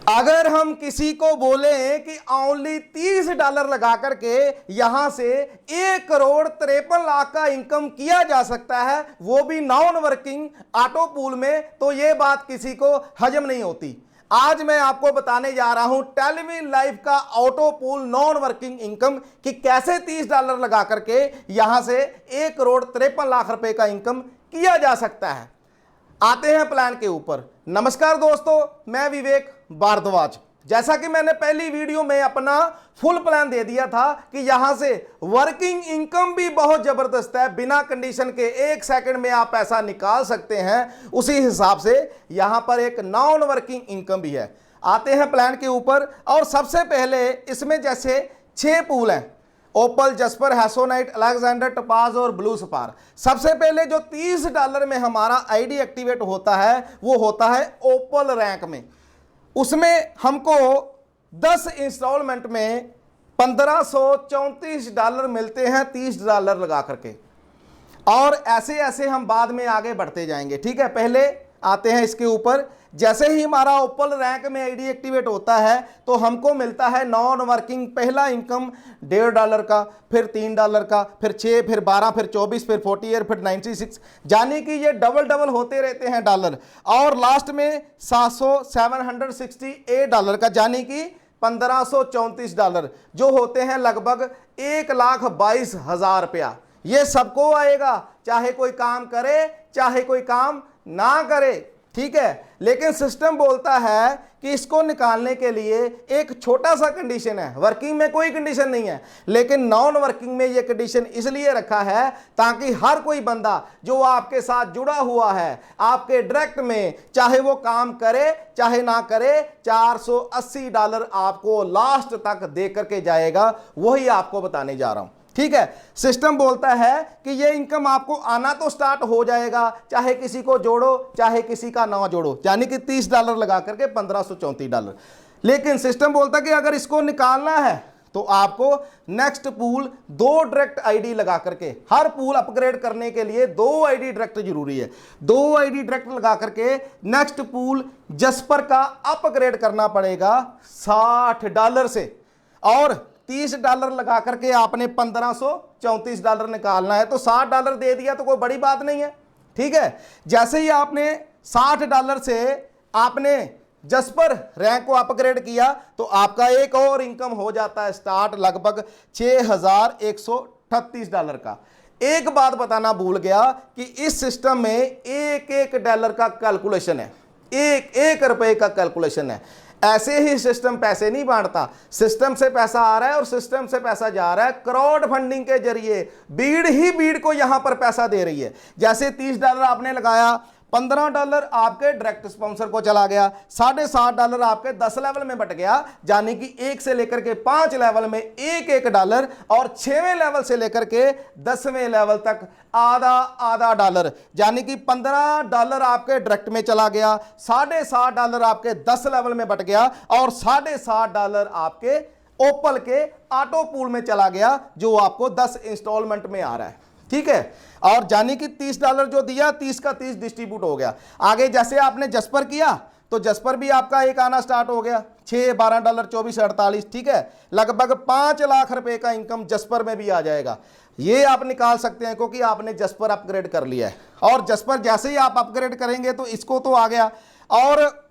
अगर हम किसी को बोलें कि ओनली $30 लगा करके यहां से 1,53,00,000 का इनकम किया जा सकता है, वो भी नॉन वर्किंग ऑटो पूल में, तो ये बात किसी को हजम नहीं होती। आज मैं आपको बताने जा रहा हूं टेलीविजन लाइव का auto pool non working income कि कैसे $30 लगा करके यहां से 1,53,00,000 रुपए का इनकम किया जा सकता है। आते हैं प्लान के ऊपर। नमस्कार दोस्तों, मैं विवेक भारद्वाज। जैसा कि मैंने पहली वीडियो में अपना फुल प्लान दे दिया था कि यहां से वर्किंग इनकम भी बहुत जबरदस्त है, बिना कंडीशन के 1 सेकंड में आप पैसा निकाल सकते हैं, उसी हिसाब से यहां पर एक नॉन वर्किंग इनकम भी है। आते हैं प्लान के ऊपर। और सबसे पहले इसमें जैसे 6 पूल हैं, ओपल, जस्पर, हैसोनाइट, अलेक्जेंडर, टपाज और ब्लू स्पार। सबसे पहले जो $30 में हमारा आईडी एक्टिवेट होता है वो होता है ओपल रैंक में। उसमें हमको 10 इंस्टॉलमेंट में $1,534 मिलते हैं $30 लगा करके। और ऐसे ऐसे हम बाद में आगे बढ़ते जाएंगे, ठीक है। पहले आते हैं इसके ऊपर। जैसे ही हमारा ओपल रैंक में आईडी एक्टिवेट होता है तो हमको मिलता है नॉन वर्किंग पहला इनकम $1.5 का, फिर $3 का, फिर 6, फिर 12, फिर 24, फिर 48, फिर 96, यानी कि ये डबल होते रहते हैं डॉलर। और लास्ट में $768 का, यानी कि $1,534, जो होते हैं लगभग 1,22,000 रुपया। ये सबको आएगा, चाहे कोई काम करे चाहे कोई काम ना करे, ठीक है। लेकिन सिस्टम बोलता है कि इसको निकालने के लिए एक छोटा सा कंडीशन है। वर्किंग में कोई कंडीशन नहीं है, लेकिन नॉन वर्किंग में ये कंडीशन इसलिए रखा है ताकि हर कोई बंदा जो आपके साथ जुड़ा हुआ है आपके डायरेक्ट में, चाहे वो काम करे चाहे ना करे, $480 आपको लास्ट तक दे करके जाएगा। वही आपको बताने जा रहा हूं, ठीक है। सिस्टम बोलता है कि ये इनकम आपको आना तो स्टार्ट हो जाएगा, चाहे किसी को जोड़ो चाहे किसी का ना जोड़ो, यानी कि $30 लगा करके $1,534। लेकिन सिस्टम बोलता है कि अगर इसको निकालना है तो आपको नेक्स्ट पूल 2 डायरेक्ट आईडी लगा करके, हर पूल अपग्रेड करने के लिए 2 आईडी डायरेक्ट जरूरी है। 2 आईडी डायरेक्ट लगा करके नेक्स्ट पूल जस्पर का अपग्रेड करना पड़ेगा $60 से। और $30 लगा करके आपने $1,534 निकालना है, तो $60 दे दिया तो कोई बड़ी बात नहीं है, ठीक है। जैसे ही आपने $60 से आपने जस्पर रैंक को अपग्रेड किया तो आपका एक और इनकम हो जाता है स्टार्ट, लगभग $6,138 का। एक बात बताना भूल गया कि इस सिस्टम में एक डॉलर का कैलकुलेशन है, एक रुपए का कैलकुलेशन है। ऐसे ही सिस्टम पैसे नहीं बांटता। सिस्टम से पैसा आ रहा है और सिस्टम से पैसा जा रहा है क्राउड फंडिंग के जरिए। भीड़ को यहां पर पैसा दे रही है। जैसे $30 आपने लगाया, $15 आपके डायरेक्ट स्पॉन्सर को चला गया, $60 आपके 10 लेवल में बट गया, यानी कि 1 से लेकर के 5 लेवल में $1, और 6वें लेवल से लेकर के 10वें लेवल तक आधा डॉलर, यानी कि $15 आपके डायरेक्ट में चला गया, $60 आपके 10 लेवल में बट गया, और $60 आपके ओपल के ऑटो पूल में चला गया, जो आपको 10 इंस्टॉलमेंट में आ रहा है, ठीक है। और जाने की $30 जो दिया, 30 का 30 डिस्ट्रीब्यूट हो गया। आगे जैसे आपने जस्पर किया तो जस्पर भी आपका एक आना स्टार्ट हो गया, $6, $12, $24, $48, ठीक है। लगभग 5 लाख रुपए का इनकम जस्पर में भी आ जाएगा। ये आप निकाल सकते हैं क्योंकि आपने जस्पर अपग्रेड कर लिया है। और जस्पर जैसे ही आप अपग्रेड करेंगे तो इसको तो आ गया। और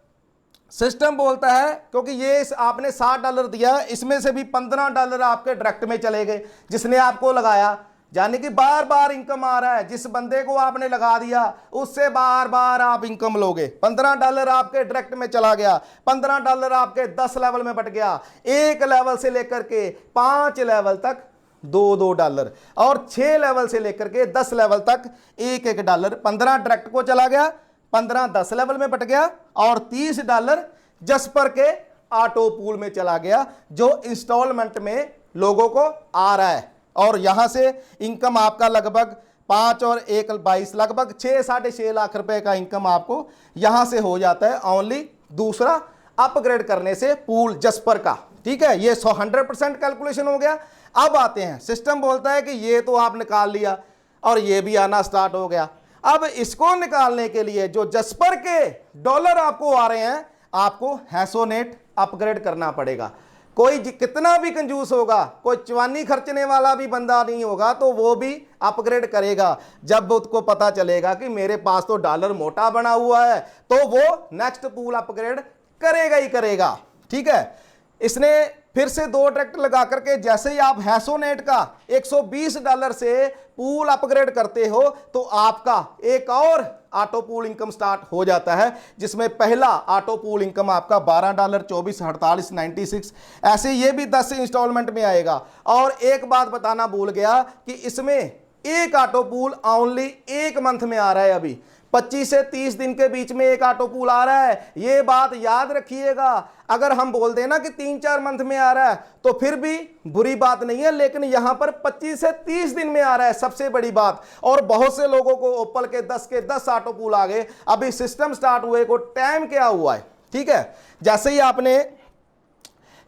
सिस्टम बोलता है क्योंकि ये आपने $60 दिया, इसमें से भी $15 आपके डायरेक्ट में चले गए जिसने आपको लगाया, यानी कि बार बार इनकम आ रहा है। जिस बंदे को आपने लगा दिया उससे बार बार आप इनकम लोगे। $15 आपके डायरेक्ट में चला गया, $15 आपके 10 लेवल में बट गया, 1 लेवल से लेकर के 5 लेवल तक $2, और 6 लेवल से लेकर के 10 लेवल तक $1, 15 डायरेक्ट को चला गया, 15 10 लेवल में बट गया, और $30 जस्पर के ऑटो पूल में चला गया, जो इंस्टॉलमेंट में लोगों को आ रहा है। और यहां से इनकम आपका लगभग 5 और 1 22, लगभग 6-6.5 लाख रुपए का इनकम आपको यहां से हो जाता है ओनली दूसरा अपग्रेड करने से पूल जस्पर का, ठीक है। ये 100% कैलकुलेशन हो गया। अब आते हैं, सिस्टम बोलता है कि ये तो आप निकाल लिया और ये भी आना स्टार्ट हो गया। अब इसको निकालने के लिए जो जस्पर के डॉलर आपको आ रहे हैं, आपको हैसोनेट अपग्रेड करना पड़ेगा। कोई कितना भी कंजूस होगा, कोई चवानी खर्चने वाला भी बंदा नहीं होगा तो वो भी अपग्रेड करेगा। जब उसको पता चलेगा कि मेरे पास तो डॉलर मोटा बना हुआ है तो वो नेक्स्ट पूल अपग्रेड करेगा ही करेगा। ठीक है, इसने फिर से 2 ट्रैक्टर लगा करके जैसे ही आप हैसोनेट का $120 से पूल अपग्रेड करते हो तो आपका एक और ऑटो पूल इनकम स्टार्ट हो जाता है, जिसमें पहला ऑटो पूल इनकम आपका $12, 24, 48, 96 ऐसे ये भी 10 इंस्टॉलमेंट में आएगा। और एक बात बताना भूल गया कि इसमें एक ऑटो पूल ओनली 1 मंथ में आ रहा है। अभी 25 से 30 दिन के बीच में एक ऑटो पूल आ रहा है, ये बात याद रखिएगा। अगर हम बोल देना कि 3-4 मंथ में आ रहा है तो फिर भी बुरी बात नहीं है, लेकिन यहां पर 25 से 30 दिन में आ रहा है, सबसे बड़ी बात। और बहुत से लोगों को ओप्पल के 10 ऑटो पूल आ गए, अभी सिस्टम स्टार्ट हुए को टाइम क्या हुआ है। ठीक है, जैसे ही आपने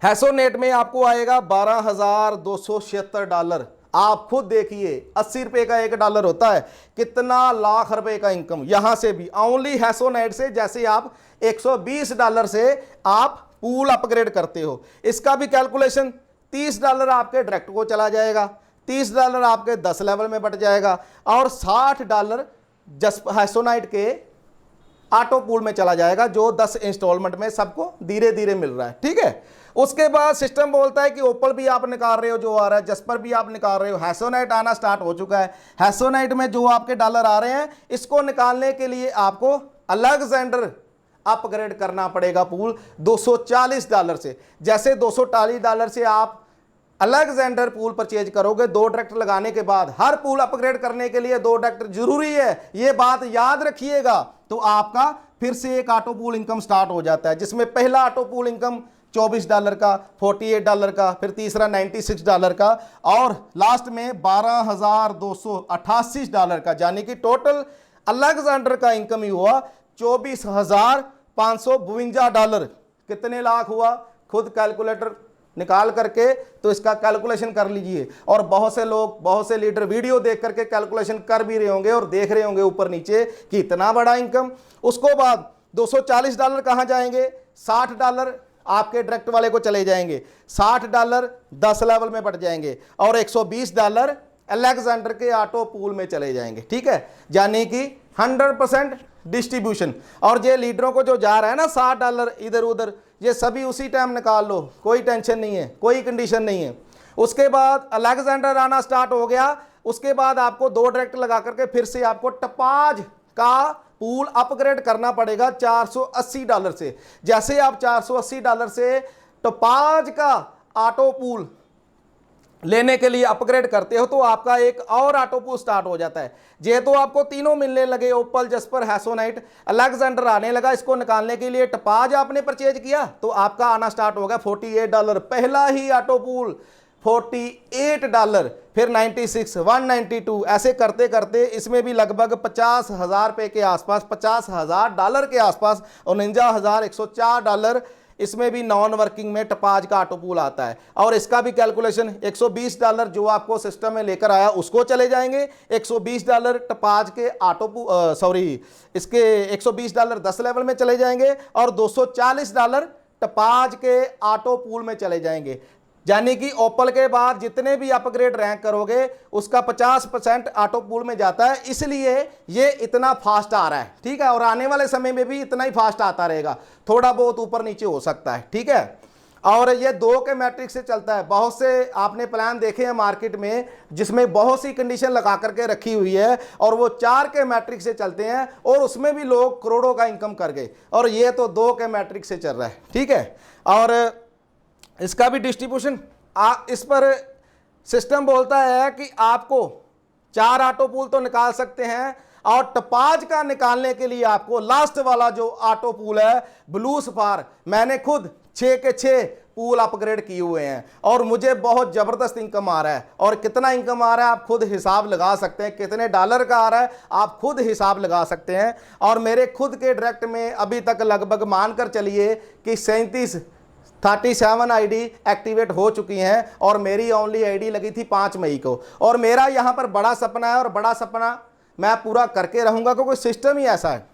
हैसोनेट में आपको आएगा $12,276। आप खुद देखिए 80 रुपए का $1 होता है, कितना लाख रुपए का इनकम यहां से भी ओनली हैसोनेट से। जैसे आप $120 से आप पूल अपग्रेड करते हो, इसका भी कैलकुलेशन $30 आपके डायरेक्ट को चला जाएगा, $30 आपके 10 लेवल में बट जाएगा और $60 जस्ट हैसोनाइट के ऑटो पूल में चला जाएगा, जो 10 इंस्टॉलमेंट में सबको धीरे धीरे मिल रहा है। ठीक है, उसके बाद सिस्टम बोलता है कि ओप्पल भी आप निकाल रहे हो जो आ रहा है, जस्पर भी आप निकाल रहे हो, हैसोनाइट आना स्टार्ट हो चुका है। हैसोनाइट में जो आपके डॉलर आ रहे हैं इसको निकालने के लिए आपको अलेक्जेंडर अपग्रेड करना पड़ेगा पूल $240 से। जैसे $240 से आप अलेक्जेंडर पूल परचेज करोगे 2 ट्रैक्टर लगाने के बाद, हर पूल अपग्रेड करने के लिए 2 ट्रैक्टर जरूरी है, ये बात याद रखिएगा। तो आपका फिर से एक ऑटो पूल इनकम स्टार्ट हो जाता है, जिसमें पहला ऑटो पूल इनकम $24 का, $48 का, फिर तीसरा $96 का और लास्ट में $12,288 का, यानी कि टोटल अलेक्जेंडर का इनकम ही हुआ $24,552। कितने लाख हुआ? खुद कैलकुलेटर निकाल करके तो इसका कैलकुलेशन कर लीजिए। और बहुत से लोग, बहुत से लीडर वीडियो देख करके कैलकुलेशन कर भी रहे होंगे और देख रहे होंगे ऊपर नीचे कि इतना बड़ा इनकम। उसको बाद $240 कहाँ जाएंगे? $60 आपके डायरेक्ट वाले को चले जाएंगे, $60 10 लेवल में बढ़ जाएंगे और $120 अलेक्जेंडर के ऑटो पूल में चले जाएंगे। ठीक है, यानी कि 100% डिस्ट्रीब्यूशन। और ये लीडरों को जो जा रहा है ना $60 इधर उधर, ये सभी उसी टाइम निकाल लो, कोई टेंशन नहीं है, कोई कंडीशन नहीं है। उसके बाद अलेक्जेंडर आना स्टार्ट हो गया, उसके बाद आपको 2 डायरेक्ट लगा करके फिर से आपको टपाज का पूल अपग्रेड करना पड़ेगा $480 से। जैसे आप $480 से टपाज का ऑटो पूल लेने के लिए अपग्रेड करते हो तो आपका एक और ऑटो पूल स्टार्ट हो जाता है। जे तो आपको तीनों मिलने लगे, ओप्पल, जस्पर, हैसोनाइट, अलेक्जेंडर आने लगा। इसको निकालने के लिए टपाज आपने परचेज किया तो आपका आना स्टार्ट हो गया $48। पहला ही ऑटो पूल $48, फिर 96, 192 ऐसे करते करते इसमें भी लगभग 50,000 रुपये के आसपास, $50,000 के आसपास, $49,104 इसमें भी नॉन वर्किंग में टपाज का ऑटो पूल आता है। और इसका भी कैलकुलेशन $120 जो आपको सिस्टम में लेकर आया उसको चले जाएंगे, $120 टपाज के ऑटो इसके $120 10 लेवल में चले जाएंगे और $240 टपाज के ऑटो पूल में चले जाएंगे। यानी कि ओप्पल के बाद जितने भी अपग्रेड रैंक करोगे उसका 50% ऑटो पूल में जाता है, इसलिए ये इतना फास्ट आ रहा है। ठीक है, और आने वाले समय में भी इतना ही फास्ट आता रहेगा, थोड़ा बहुत ऊपर नीचे हो सकता है। ठीक है, और ये 2 के मैट्रिक्स से चलता है। बहुत से आपने प्लान देखे हैं मार्केट में जिसमें बहुत सी कंडीशन लगा करके रखी हुई है और वो 4 के मैट्रिक्स से चलते हैं और उसमें भी लोग करोड़ों का इनकम कर गए, और ये तो 2 के मैट्रिक्स से चल रहा है। ठीक है, और इसका भी डिस्ट्रीब्यूशन इस पर सिस्टम बोलता है कि आपको 4 ऑटो पूल तो निकाल सकते हैं और टपाज का निकालने के लिए आपको लास्ट वाला जो ऑटो पूल है ब्लू सफार, मैंने खुद 6 के 6 पूल अपग्रेड किए हुए हैं और मुझे बहुत ज़बरदस्त इनकम आ रहा है। और कितना इनकम आ रहा है आप खुद हिसाब लगा सकते हैं, कितने डॉलर का आ रहा है आप खुद हिसाब लगा सकते हैं। और मेरे खुद के डायरेक्ट में अभी तक लगभग मानकर चलिए कि 37 आईडी एक्टिवेट हो चुकी हैं और मेरी ओनली आईडी लगी थी 5 मई को। और मेरा यहाँ पर बड़ा सपना है और बड़ा सपना मैं पूरा करके रहूँगा, क्योंकि सिस्टम ही ऐसा है।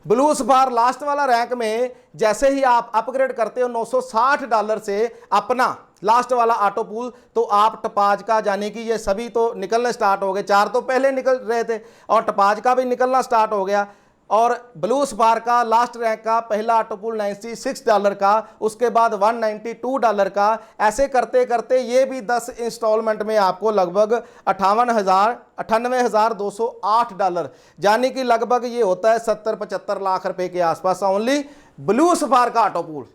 ब्लू सफार लास्ट वाला रैंक में जैसे ही आप अपग्रेड करते हो $960 से अपना लास्ट वाला ऑटो पूल, तो आप टपाज का, यानी कि ये सभी तो निकलने स्टार्ट हो गए, 4 तो पहले निकल रहे थे और टपाज का भी निकलना स्टार्ट हो गया। और ब्लू सफार का लास्ट रैंक का पहला ऑटो पूल $96 का, उसके बाद $192 का, ऐसे करते करते ये भी 10 इंस्टॉलमेंट में आपको लगभग $98,208, यानी कि लगभग ये होता है 70-75 लाख रुपए के आसपास ओनली ब्लू सफार का ऑटो पूल।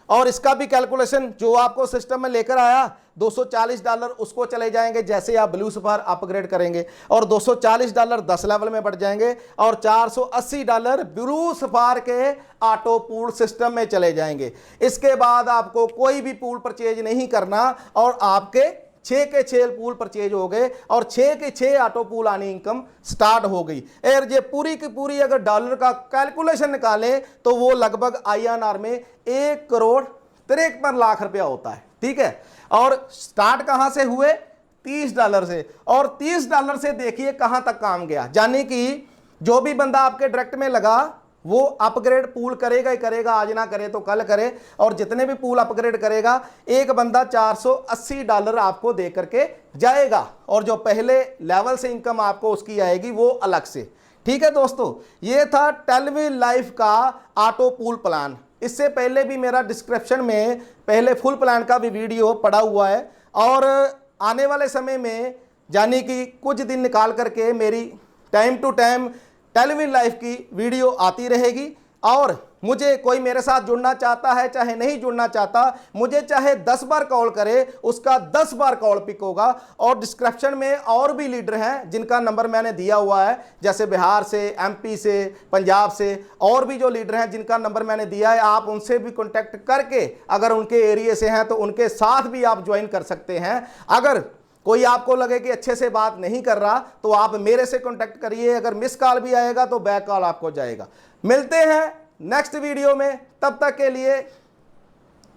और इसका भी कैलकुलेशन जो आपको सिस्टम में लेकर आया $240 उसको चले जाएंगे जैसे आप ब्लू सफार अपग्रेड करेंगे, और $240 10 लेवल में बढ़ जाएंगे, और $480 ब्लू सफार के ऑटो पूल सिस्टम में चले जाएंगे। इसके बाद आपको कोई भी पूल परचेज नहीं करना और आपके 6 के 6 पूल परचेज हो गए और 6 के 6 ऑटो पूल आनी इनकम स्टार्ट हो गई। और ये पूरी की पूरी अगर डॉलर का कैलकुलेशन निकालें तो वो लगभग INR में 1,53,00,000 रुपया होता है। ठीक है, और स्टार्ट कहां से हुए? $30 से, और $30 से देखिए कहां तक काम गया, यानी कि जो भी बंदा आपके डायरेक्ट में लगा वो अपग्रेड पूल करेगा ही करेगा, आज ना करे तो कल करे, और जितने भी पूल अपग्रेड करेगा एक बंदा $480 आपको दे करके जाएगा, और जो पहले लेवल से इनकम आपको उसकी आएगी वो अलग से। ठीक है दोस्तों, ये था टेलवी लाइफ का ऑटो पूल प्लान। इससे पहले भी मेरा डिस्क्रिप्शन में पहले फुल प्लान का भी वीडियो पड़ा हुआ है, और आने वाले समय में यानी कि कुछ दिन निकाल करके मेरी टाइम टू टाइम टेलवी लाइफ की वीडियो आती रहेगी। और मुझे कोई मेरे साथ जुड़ना चाहता है चाहे नहीं जुड़ना चाहता, मुझे चाहे 10 बार कॉल करे, उसका 10 बार कॉल पिक होगा। और डिस्क्रिप्शन में और भी लीडर हैं जिनका नंबर मैंने दिया हुआ है, जैसे बिहार से, MP से, पंजाब से, और भी जो लीडर हैं जिनका नंबर मैंने दिया है, आप उनसे भी कॉन्टैक्ट करके अगर उनके एरिया से हैं तो उनके साथ भी आप ज्वाइन कर सकते हैं। अगर कोई आपको लगे कि अच्छे से बात नहीं कर रहा तो आप मेरे से कांटेक्ट करिए, अगर मिस कॉल भी आएगा तो बैक कॉल आपको जाएगा। मिलते हैं नेक्स्ट वीडियो में, तब तक के लिए